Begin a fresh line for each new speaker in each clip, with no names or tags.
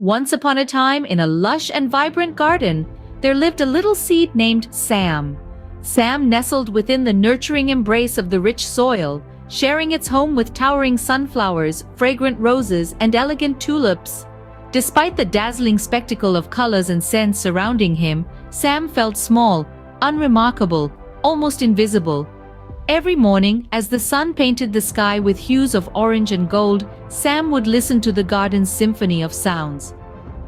Once upon a time, in a lush and vibrant garden, there lived a little seed named Sam. Sam nestled within the nurturing embrace of the rich soil, sharing its home with towering sunflowers, fragrant roses, and elegant tulips. Despite the dazzling spectacle of colors and scents surrounding him, Sam felt small, unremarkable, almost invisible. Every morning, as the sun painted the sky with hues of orange and gold, Sam would listen to the garden's symphony of sounds.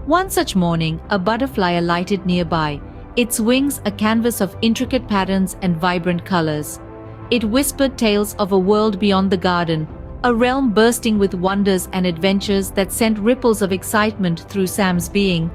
One such morning, a butterfly alighted nearby, its wings a canvas of intricate patterns and vibrant colors. It whispered tales of a world beyond the garden, a realm bursting with wonders and adventures that sent ripples of excitement through Sam's being.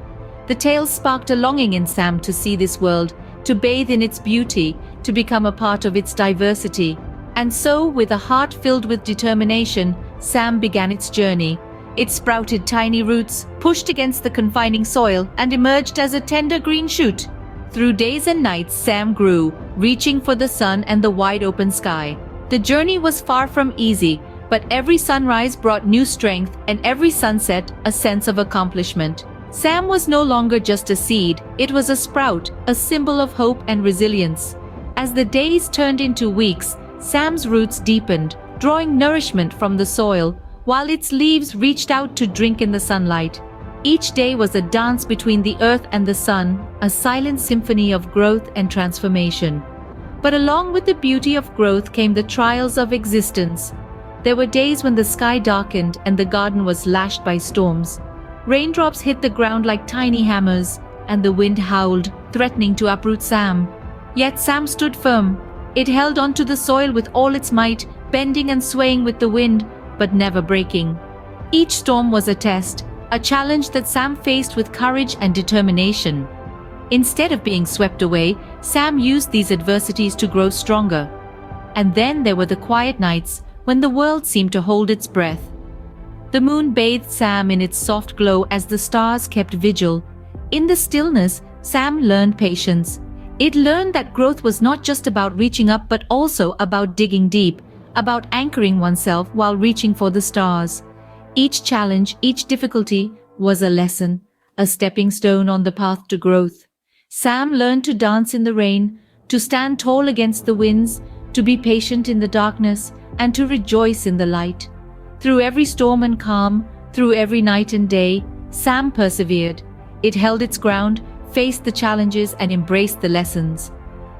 The tales sparked a longing in Sam to see this world, to bathe in its beauty, to become a part of its diversity. And so, with a heart filled with determination, Sam began its journey. It sprouted tiny roots, pushed against the confining soil, and emerged as a tender green shoot. Through days and nights, Sam grew, reaching for the sun and the wide open sky. The journey was far from easy, but every sunrise brought new strength, and every sunset a sense of accomplishment. Sam was no longer just a seed, it was a sprout, a symbol of hope and resilience. As the days turned into weeks, Sam's roots deepened, drawing nourishment from the soil, while its leaves reached out to drink in the sunlight. Each day was a dance between the earth and the sun, a silent symphony of growth and transformation. But along with the beauty of growth came the trials of existence. There were days when the sky darkened and the garden was lashed by storms. Raindrops hit the ground like tiny hammers, and the wind howled, threatening to uproot Sam. Yet Sam stood firm. It held onto the soil with all its might, bending and swaying with the wind, but never breaking. Each storm was a test, a challenge that Sam faced with courage and determination. Instead of being swept away, Sam used these adversities to grow stronger. And then there were the quiet nights, when the world seemed to hold its breath. The moon bathed Sam in its soft glow as the stars kept vigil. In the stillness, Sam learned patience. It learned that growth was not just about reaching up but also about digging deep, about anchoring oneself while reaching for the stars. Each challenge, each difficulty was a lesson, a stepping stone on the path to growth. Sam learned to dance in the rain, to stand tall against the winds, to be patient in the darkness, and to rejoice in the light. Through every storm and calm, through every night and day, Sam persevered. It held its ground, faced the challenges, and embraced the lessons.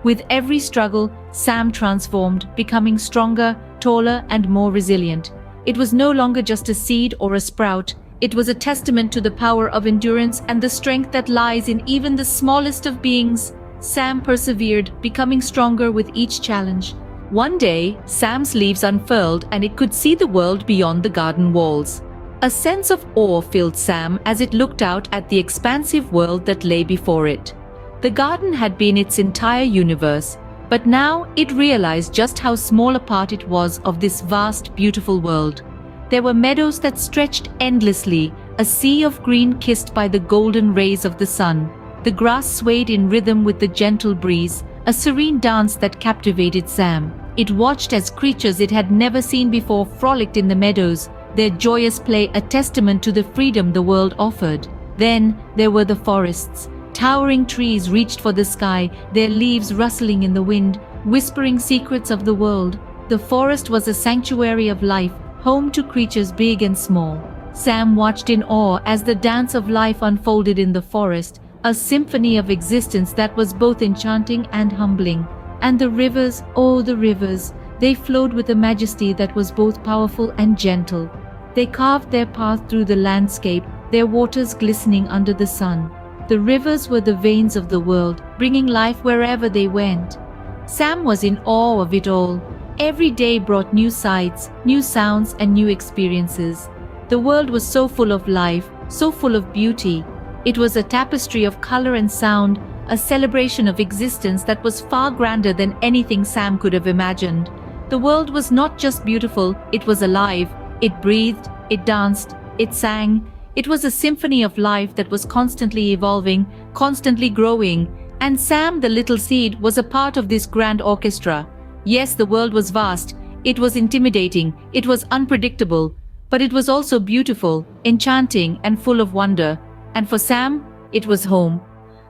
With every struggle, Sam transformed, becoming stronger, taller, and more resilient. It was no longer just a seed or a sprout. It was a testament to the power of endurance and the strength that lies in even the smallest of beings. Sam persevered, becoming stronger with each challenge. One day, Sam's leaves unfurled and it could see the world beyond the garden walls. A sense of awe filled Sam as it looked out at the expansive world that lay before it. The garden had been its entire universe, but now it realized just how small a part it was of this vast, beautiful world. There were meadows that stretched endlessly, a sea of green kissed by the golden rays of the sun. The grass swayed in rhythm with the gentle breeze, a serene dance that captivated Sam. It watched as creatures it had never seen before frolicked in the meadows, their joyous play a testament to the freedom the world offered. Then there were the forests. Towering trees reached for the sky, their leaves rustling in the wind, whispering secrets of the world. The forest was a sanctuary of life, home to creatures big and small. Sam watched in awe as the dance of life unfolded in the forest, a symphony of existence that was both enchanting and humbling. And the rivers, oh the rivers, they flowed with a majesty that was both powerful and gentle. They carved their path through the landscape, their waters glistening under the sun. The rivers were the veins of the world, bringing life wherever they went. Sam was in awe of it all. Every day brought new sights, new sounds, and new experiences. The world was so full of life, so full of beauty. It was a tapestry of color and sound, a celebration of existence that was far grander than anything Sam could have imagined. The world was not just beautiful, it was alive. It breathed, it danced, it sang. It was a symphony of life that was constantly evolving, constantly growing. And Sam, the little seed, was a part of this grand orchestra. Yes, the world was vast. It was intimidating. It was unpredictable. But it was also beautiful, enchanting, and full of wonder. and for Sam, it was home.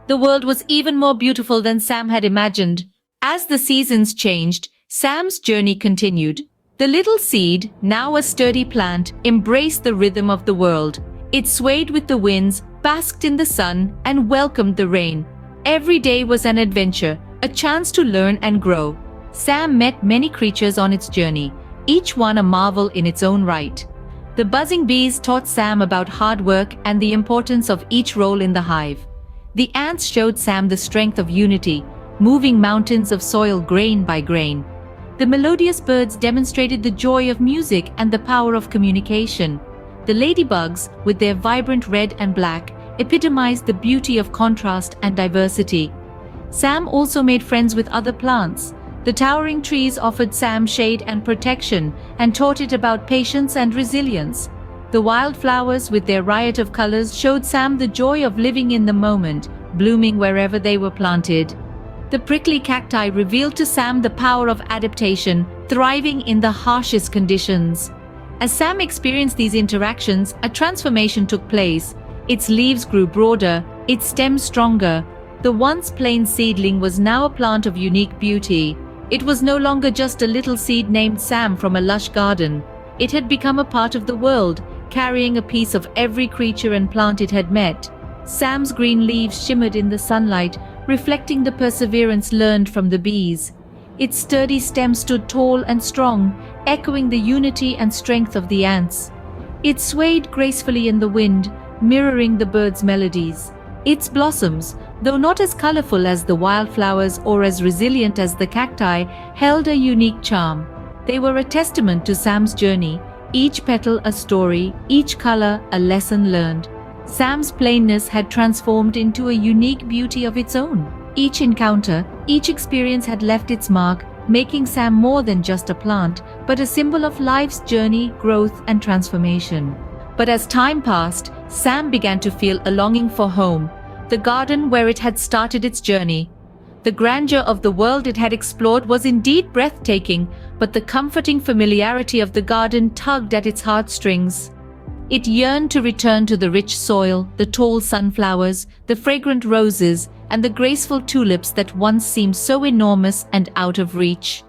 The world was even more beautiful than Sam had imagined. As the seasons changed, Sam's journey continued. The little seed, now a sturdy plant, embraced the rhythm of the world. It swayed with the winds, basked in the sun, and welcomed the rain. Every day was an adventure, a chance to learn and grow. Sam met many creatures on its journey, each one a marvel in its own right. The buzzing bees taught Sam about hard work and the importance of each role in the hive. The ants showed Sam the strength of unity, moving mountains of soil grain by grain. The melodious birds demonstrated the joy of music and the power of communication. The ladybugs, with their vibrant red and black, epitomized the beauty of contrast and diversity. Sam also made friends with other plants. The towering trees offered Sam shade and protection and taught it about patience and resilience. The wildflowers, with their riot of colors, showed Sam the joy of living in the moment, blooming wherever they were planted. The prickly cacti revealed to Sam the power of adaptation, thriving in the harshest conditions. As Sam experienced these interactions, a transformation took place. Its leaves grew broader, its stems stronger. The once plain seedling was now a plant of unique beauty. It was no longer just a little seed named Sam from a lush garden. It had become a part of the world, carrying a piece of every creature and plant it had met. Sam's green leaves shimmered in the sunlight, reflecting the perseverance learned from the bees. Its sturdy stem stood tall and strong, echoing the unity and strength of the ants. It swayed gracefully in the wind, mirroring the birds' melodies. Its blossoms, though not as colorful as the wildflowers or as resilient as the cacti, held a unique charm. They were a testament to Sam's journey, each petal a story, each color a lesson learned. Sam's plainness had transformed into a unique beauty of its own. Each encounter, each experience had left its mark, making Sam more than just a plant, but a symbol of life's journey, growth, and transformation. But as time passed, Sam began to feel a longing for home, the garden where it had started its journey. The grandeur of the world it had explored was indeed breathtaking, but the comforting familiarity of the garden tugged at its heartstrings. It yearned to return to the rich soil, the tall sunflowers, the fragrant roses, and the graceful tulips that once seemed so enormous and out of reach.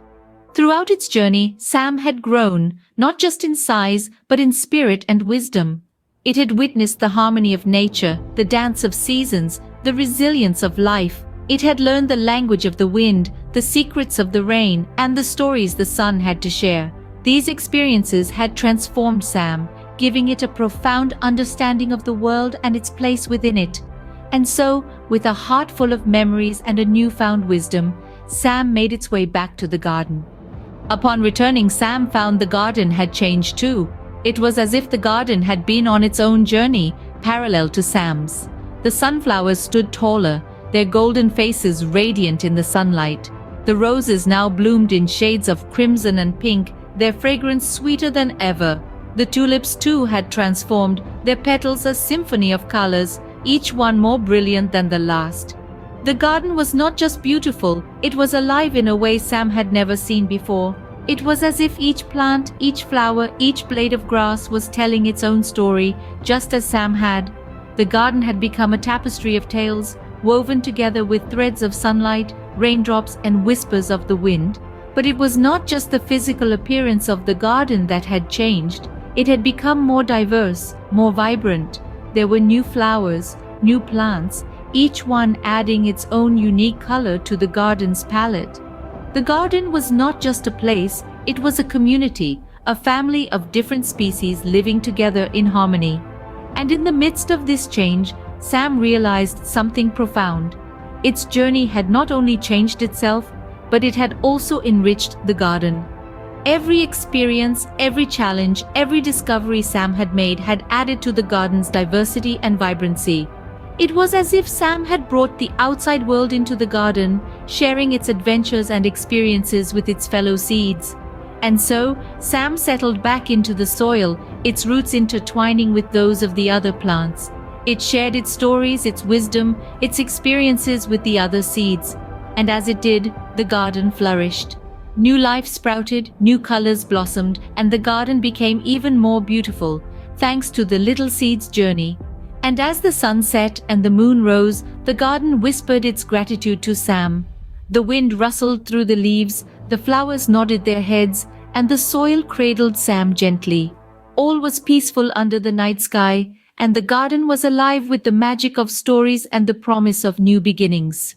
Throughout its journey, Sam had grown, not just in size, but in spirit and wisdom. It had witnessed the harmony of nature, the dance of seasons, the resilience of life. It had learned the language of the wind, the secrets of the rain, and the stories the sun had to share. These experiences had transformed Sam, giving it a profound understanding of the world and its place within it. And so, with a heart full of memories and a newfound wisdom, Sam made its way back to the garden. Upon returning, Sam found the garden had changed too. It was as if the garden had been on its own journey, parallel to Sam's. The sunflowers stood taller, their golden faces radiant in the sunlight. The roses now bloomed in shades of crimson and pink, their fragrance sweeter than ever. The tulips too had transformed, their petals a symphony of colors, each one more brilliant than the last. The garden was not just beautiful, it was alive in a way Sam had never seen before. It was as if each plant, each flower, each blade of grass was telling its own story, just as Sam had. The garden had become a tapestry of tales, woven together with threads of sunlight, raindrops, and whispers of the wind. But it was not just the physical appearance of the garden that had changed. It had become more diverse, more vibrant. There were new flowers, new plants, each one adding its own unique color to the garden's palette. The garden was not just a place, it was a community, a family of different species living together in harmony. And in the midst of this change, Sam realized something profound. Its journey had not only changed itself, but it had also enriched the garden. Every experience, every challenge, every discovery Sam had made had added to the garden's diversity and vibrancy. It was as if Sam had brought the outside world into the garden, sharing its adventures and experiences with its fellow seeds. And so, Sam settled back into the soil, its roots intertwining with those of the other plants. It shared its stories, its wisdom, its experiences with the other seeds. And as it did, the garden flourished. New life sprouted, new colors blossomed, and the garden became even more beautiful, thanks to the little seed's journey. And as the sun set and the moon rose, the garden whispered its gratitude to Sam. The wind rustled through the leaves, the flowers nodded their heads, and the soil cradled Sam gently. All was peaceful under the night sky, and the garden was alive with the magic of stories and the promise of new beginnings.